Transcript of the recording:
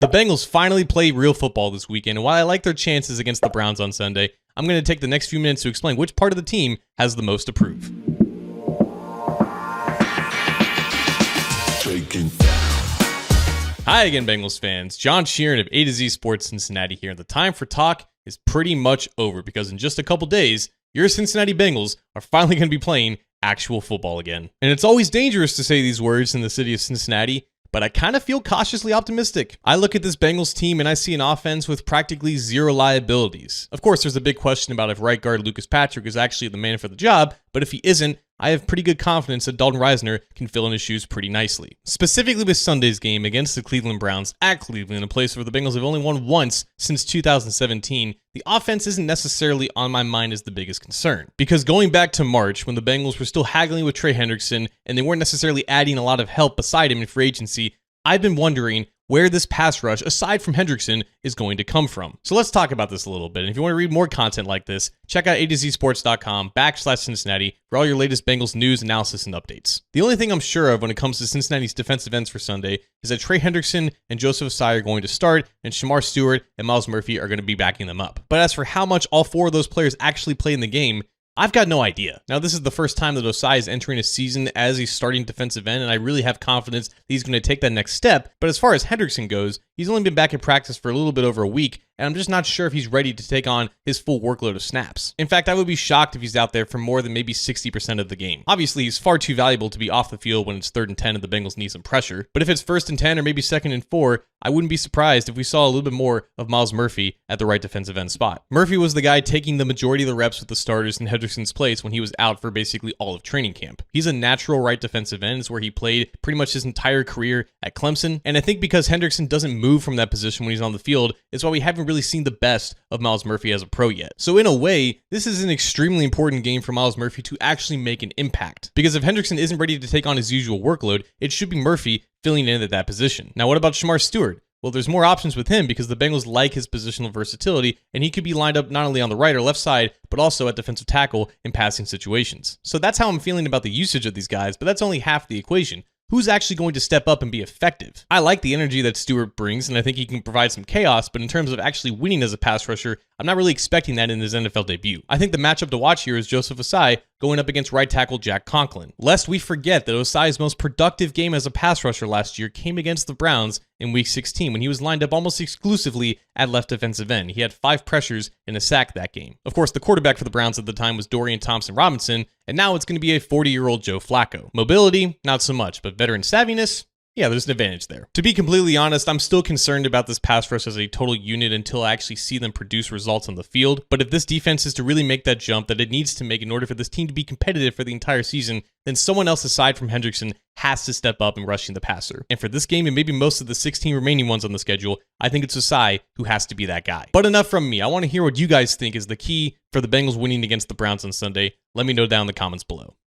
The Bengals finally played real football this weekend, and while I like their chances against the Browns on Sunday, I'm going to take the next few minutes to explain which part of the team has the most to prove. Hi again, Bengals fans. John Sheeran of A to Z Sports Cincinnati here, and the time for talk is pretty much over because in just a couple days, your Cincinnati Bengals are finally going to be playing actual football again. And it's always dangerous to say these words in the city of Cincinnati, but I kind of feel cautiously optimistic. I look at this Bengals team and I see an offense with practically zero liabilities. Of course, there's a big question about if right guard Lucas Patrick is actually the man for the job, but if he isn't, I have pretty good confidence that Dalton Risner can fill in his shoes pretty nicely. Specifically with Sunday's game against the Cleveland Browns at Cleveland, a place where the Bengals have only won once since 2017, the offense isn't necessarily on my mind as the biggest concern. Because going back to March, when the Bengals were still haggling with Trey Hendrickson and they weren't necessarily adding a lot of help beside him in free agency, I've been wondering where this pass rush, aside from Hendrickson, is going to come from. So let's talk about this a little bit. And if you want to read more content like this, check out atozsports.com/Cincinnati for all your latest Bengals news, analysis, and updates. The only thing I'm sure of when it comes to Cincinnati's defensive ends for Sunday is that Trey Hendrickson and Joseph Ossai are going to start, and Shamar Stewart and Myles Murphy are going to be backing them up. But as for how much all four of those players actually play in the game, I've got no idea. Now, this is the first time that Ossai is entering a season as a starting defensive end, and I really have confidence that he's going to take that next step. But as far as Hendrickson goes, he's only been back in practice for a little bit over a week, and I'm just not sure if he's ready to take on his full workload of snaps. In fact, I would be shocked if he's out there for more than maybe 60% of the game. Obviously, he's far too valuable to be off the field when it's 3rd and 10 and the Bengals need some pressure. But if it's 1st and 10 or maybe 2nd and 4, I wouldn't be surprised if we saw a little bit more of Myles Murphy at the right defensive end spot. Murphy was the guy taking the majority of the reps with the starters in Hendrickson's place when he was out for basically all of training camp. He's a natural right defensive end. It's where he played pretty much his entire career at Clemson. And I think because Hendrickson doesn't move from that position when he's on the field, it's why we haven't really seen the best of Myles Murphy as a pro yet. So in a way, this is an extremely important game for Myles Murphy to actually make an impact. Because if Hendrickson isn't ready to take on his usual workload, it should be Murphy filling in at that position. Now, what about Shamar Stewart? Well, there's more options with him because the Bengals like his positional versatility, and he could be lined up not only on the right or left side, but also at defensive tackle in passing situations. So that's how I'm feeling about the usage of these guys, but that's only half the equation. Who's actually going to step up and be effective? I like the energy that Stewart brings, and I think he can provide some chaos, but in terms of actually winning as a pass rusher, I'm not really expecting that in his NFL debut. I think the matchup to watch here is Joseph Ossai going up against right tackle Jack Conklin. Lest we forget that Ossai's most productive game as a pass rusher last year came against the Browns in Week 16 when he was lined up almost exclusively at left defensive end. He had 5 pressures and a sack that game. Of course, the quarterback for the Browns at the time was Dorian Thompson-Robinson, and now it's going to be a 40-year-old Joe Flacco. Mobility, not so much, but veteran savviness, yeah, there's an advantage there. To be completely honest, I'm still concerned about this pass rush as a total unit until I actually see them produce results on the field. But if this defense is to really make that jump that it needs to make in order for this team to be competitive for the entire season, then someone else aside from Hendrickson has to step up in rushing the passer. And for this game and maybe most of the 16 remaining ones on the schedule, I think it's Ossai who has to be that guy. But enough from me. I want to hear what you guys think is the key for the Bengals winning against the Browns on Sunday. Let me know down in the comments below.